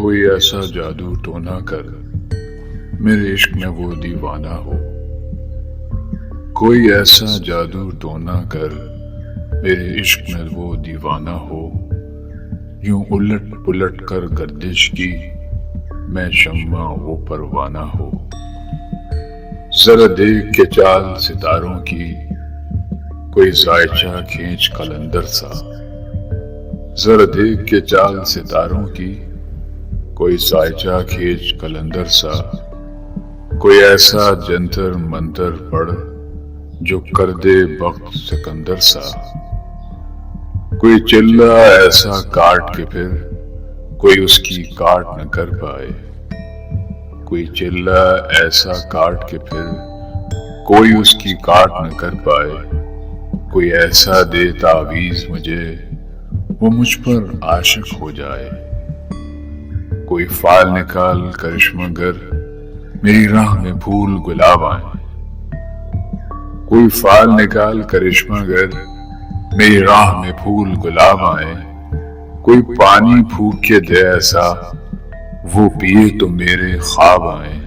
کوئی ایسا جادو تو نہ کر میرے عشق میں وہ دیوانہ ہو، کوئی ایسا جادو تو نہ کر میرے عشق میں وہ دیوانہ ہو، یوں الٹ پلٹ کر گردش کی میں شمع وہ پروانہ ہو۔ ذرا دیکھ کے چال ستاروں کی کوئی زائچہ کھینچ قلندر سا، ذرا دیکھ کے چال ستاروں کی کوئی زائچہ کھینچ قلندر سا، کوئی ایسا جنتر منتر پڑھ جو کر دے بخت سکندر سا، کوئی چلہ ایسا کاٹ کے پھر کوئی اس کی کاٹ نہ کر پائے، کوئی چلہ ایسا کاٹ کے پھر کوئی اس کی کاٹ نہ کر پائے، کوئی ایسا دے تعویذ مجھے وہ مجھ پر عاشق ہو جائے، کوئی فال نکال کرشمہ گر میری راہ میں پھول گلاب آئیں، کوئی فال نکال کرشمہ گر میری راہ میں پھول گلاب آئیں، کوئی پانی پھونک کے دے ایسا وہ پیے تو میرے خواب آئیں،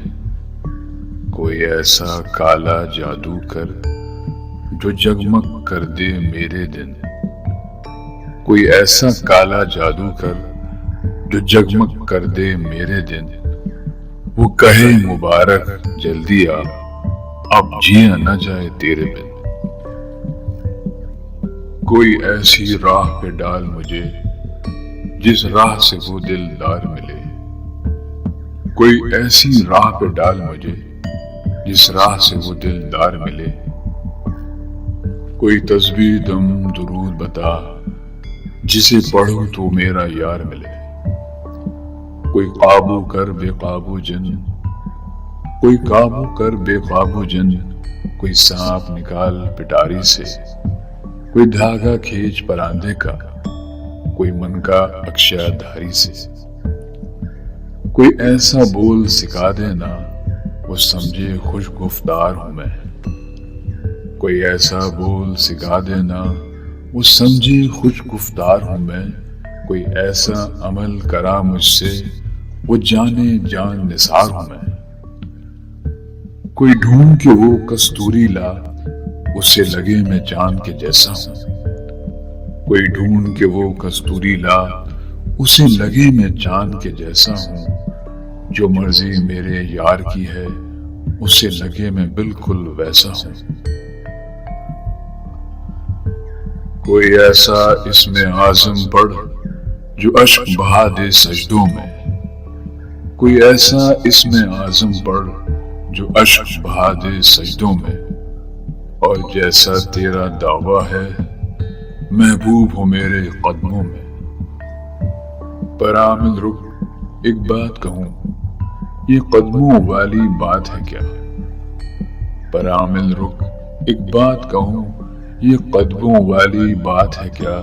کوئی ایسا کالا جادو کر جو جگمگ کر دے میرے دن، کوئی ایسا کالا جادو کر جو جگمگ کر دے میرے دن، وہ کہے مبارک جلدی آ اب جیا نہ جائے تیرے بن، کوئی ایسی راہ پہ ڈال مجھے جس راہ سے وہ دلدار ملے، کوئی ایسی راہ پہ ڈال مجھے جس راہ سے وہ دلدار ملے، کوئی تسبیح دم درود بتا جسے پڑھوں تو میرا یار ملے، کوئی قابو کر بے قابو جن، کوئی قابو کر بے قابو جن، کوئی سانپ نکال پٹاری سے، کوئی دھاگا کھینچ پراندے کا، کوئی من کا اکشا دھاری سے، کوئی ایسا بول سکھا دینا وہ سمجھے خوش گفتار ہوں میں، کوئی ایسا بول سکھا دینا وہ سمجھے خوش گفتار ہوں میں، کوئی ایسا عمل کرا مجھ سے وہ جانے جان نثار ہوں میں، کوئی ڈھونڈ کے وہ کستوری لا اس سے لگے میں چاند کے جیسا ہوں، کوئی ڈھونڈ کے وہ کستوری لا اسے لگے میں چاند کے جیسا ہوں، جو مرضی میرے یار کی ہے اسے لگے میں بالکل ویسا ہوں، کوئی ایسا اسم اعظم پڑھ جو اشک بہا دے سجدوں میں، کوئی ایسا اسم اعظم پڑھ جو اشک بہا دے سجدوں میں، اور جیسا تیرا دعویٰ ہے محبوب ہو میرے قدموں میں، پر عامل رک ایک بات کہوں یہ قدموں والی بات ہے کیا، پر عامل رک ایک بات کہوں یہ قدموں والی بات ہے کیا،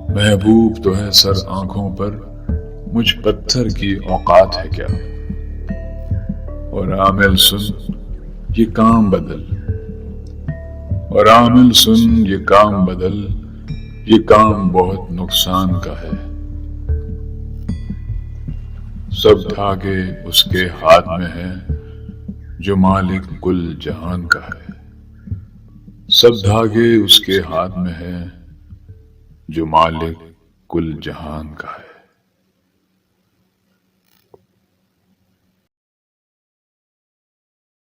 محبوب تو ہے سر آنکھوں پر مجھ پتھر کی اوقات ہے کیا، اور عامل سن یہ کام بدل، اور عامل سن یہ کام بدل، یہ کام بہت نقصان کا ہے، سب دھاگے اس کے ہاتھ میں ہیں جو مالک کل جہان کا ہے، سب دھاگے اس کے ہاتھ میں ہیں جو مالک کل جہان کا ہے۔